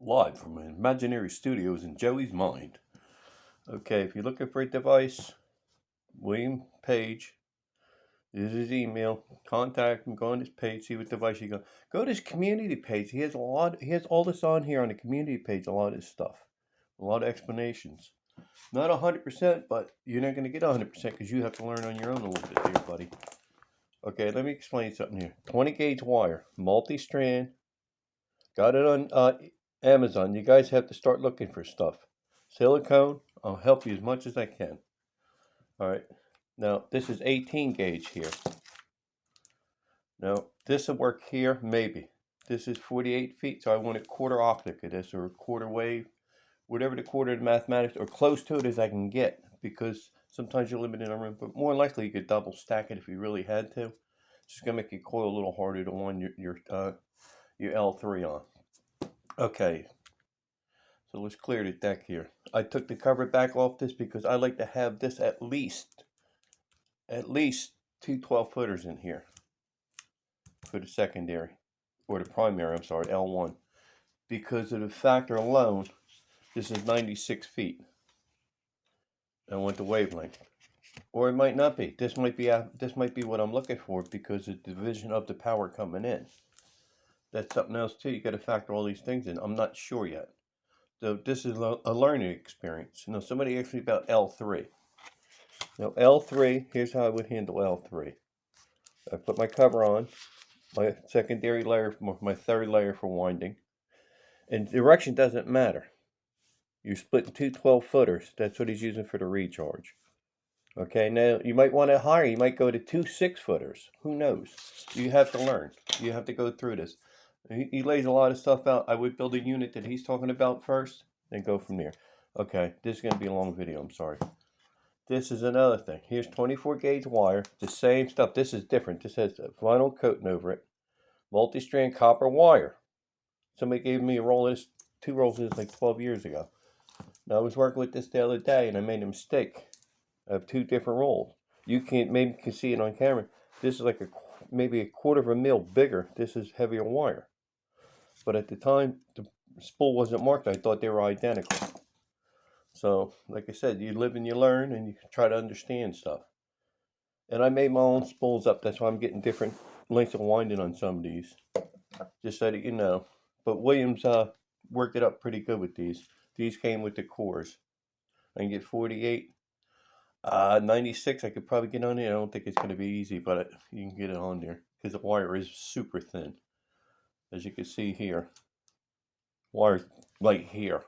Live from imaginary studios in Joey's mind. Okay, if you're looking for a device, William Page, this is his email. Contact him, go on his page, see what device you got. Go to his community page. He has all this on here on the community page, a lot of this stuff. A lot of explanations. Not 100%, but you're not going to get 100% because you have to learn on your own a little bit here, buddy. Okay, let me explain something here. 20 gauge wire, multi-strand. Got it on Amazon. You guys have to start looking for stuff. Silicone, I'll help you as much as I can. All right. Now, this is 18 gauge here. Now, this will work here, maybe. This is 48 feet, so I want a quarter optic of this or a quarter wave, whatever the quarter of mathematics or close to it as I can get, because sometimes you're limited in a room, but more likely you could double stack it if you really had to. It's just gonna make your coil a little harder to wind your L3 on. Okay, so let's clear the deck here. I took the cover back off this because I like to have this at least two 12-footers in here for the secondary, or the primary, I'm sorry, L1. Because of the factor alone, this is 96 feet. I want the wavelength. Or it might not be. This might be what I'm looking for because of the division of the power coming in. That's something else too. You got to factor all these things in. I'm not sure yet. So this is a learning experience. Now somebody asked me about L3. Now L3, here's how I would handle L3. I put my cover on, my secondary layer, my third layer for winding. And direction doesn't matter. You're splitting two 12-footers. That's what he's using for the recharge. Okay, now you might want it higher. You might go to two 6-footers. Who knows? You have to learn. You have to go through this. He lays a lot of stuff out. I would build a unit that he's talking about first, then go from there. Okay, this is going to be a long video. I'm sorry. This is another thing. Here's 24 gauge wire. The same stuff. This is different. This has a vinyl coating over it. Multi-strand copper wire. Somebody gave me a roll of this, 2 rolls of this like 12 years ago. Now I was working with this the other day and I made a mistake. I have 2 different rolls. You can't, maybe you can see it on camera. This is like maybe a quarter of a mil bigger. This is heavier wire. But at the time, the spool wasn't marked. I thought they were identical. So, like I said, you live and you learn and you try to understand stuff. And I made my own spools up. That's why I'm getting different lengths of winding on some of these. Just so that you know. But Williams worked it up pretty good with these. These came with the cores. I can get 48. 96 I could probably get on there. I don't think it's going to be easy, but you can get it on there. Because the wire is super thin. As you can see here. Wire's like here.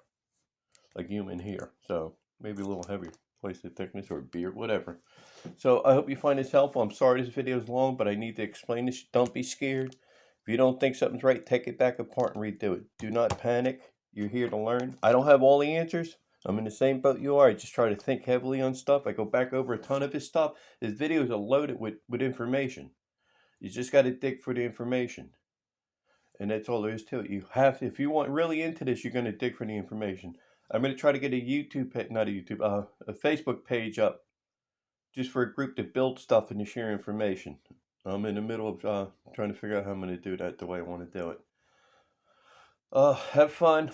Like human here. So maybe a little heavier. Twice the thickness or beard, whatever. So I hope you find this helpful. I'm sorry this video is long, but I need to explain this. Don't be scared. If you don't think something's right, take it back apart and redo it. Do not panic. You're here to learn. I don't have all the answers. I'm in the same boat you are. I just try to think heavily on stuff. I go back over a ton of his stuff. His videos are loaded with information. You just got to dig for the information. And that's all there is to it. You have to, if you want really into this, you're going to dig for the information. I'm going to try to get a a Facebook page up just for a group to build stuff and to share information. I'm in the middle of trying to figure out how I'm going to do that the way I want to do it. Have fun,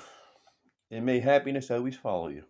and may happiness always follow you.